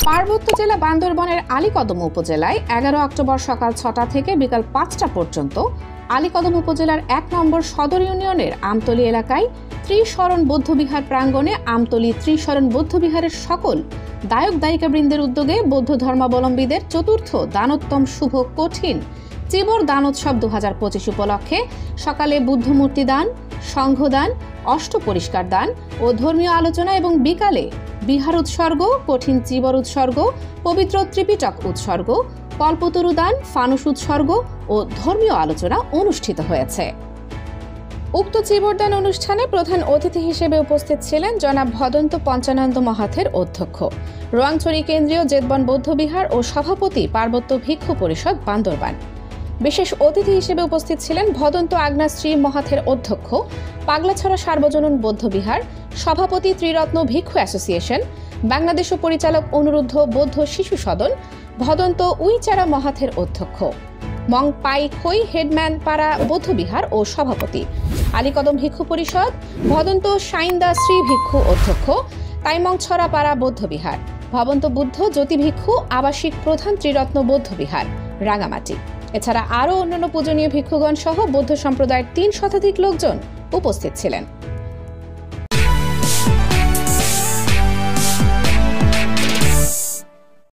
পার্বত্য জেলা বান্দরবানের আলীকদম উপজেলায় 11 অক্টোবর সকাল 6টা থেকে বিকাল 5টা পর্যন্ত আলীকদম উপজেলার 1 নম্বর সদর ইউনিয়নের আমতলী এলাকায় ত্রিশরণ বৌদ্ধবিহার প্রাঙ্গণে আমতলী ত্রিশরণ বৌদ্ধবিহারের সকল দায়ক দায়িকাবৃন্দের উদ্যোগে বৌদ্ধ ধর্মাবলম্বীদের চতুর্থ দানোত্তম শুভ কঠিন চিবর দানোৎসব 2025 উপলক্ষে সকালে বুদ্ধমূর্তি দান, সংঘদান, অষ্ট পরিষ্কার দান ও ধর্মীয় আলোচনা এবং বিকালে বিহার উৎসর্গ, কঠিন চিবর উৎসর্গ, পবিত্র ত্রিপিটক উৎসর্গ, কল্পতরু দান, ফানুস উৎসর্গ ও ধর্মীয় আলোচনা অনুষ্ঠিত হয়েছে। উক্ত চিবরদান অনুষ্ঠানে প্রধান অতিথি হিসেবে উপস্থিত ছিলেন জনাব ভদন্ত পঞ্চানন্দ মহাথের অধ্যক্ষ, রোয়াংছড়ি কেন্দ্রীয় জেতবন বৌদ্ধবিহার ও সভাপতি পার্বত্য ভিক্ষু পরিষদ বান্দরবান। বিশেষ অতিথি হিসেবে উপস্থিত ছিলেন ভদন্ত আজ্ঞাশ্রী মহাথের অধ্যক্ষ, পাগলাছড়া সার্বজনীন বৌদ্ধবিহার, সভাপতি ত্রিরত্ন ভিক্ষু অ্যাসোসিয়েশন, বাংলাদেশ ও পরিচালক অনুরুদ্ধ বৌদ্ধ শিশু সদন, ভদন্ত উইচারা মহাথের অধ্যক্ষ, মং পাই খই হেডম্যান পাড়া বৌদ্ধবিহার ও সভাপতি, আলীকদম ভিক্ষু পরিষদ, ভদন্ত সাইন্দা শ্রী ভিক্ষু অধ্যক্ষ, তাইমং ছড়া পাড়া বৌদ্ধবিহার, ভবন্ত বুদ্ধ জ্যোতি ভিক্ষু আবাসিক প্রধান ত্রিরত্ন বৌদ্ধবিহার, রাঙামাটি। এছাড়া আরও অন্যান্য পূজনীয় ভিক্ষুগণ সহ বৌদ্ধ সম্প্রদায়ের 3 শতাধিক লোকজন উপস্থিত ছিলেন।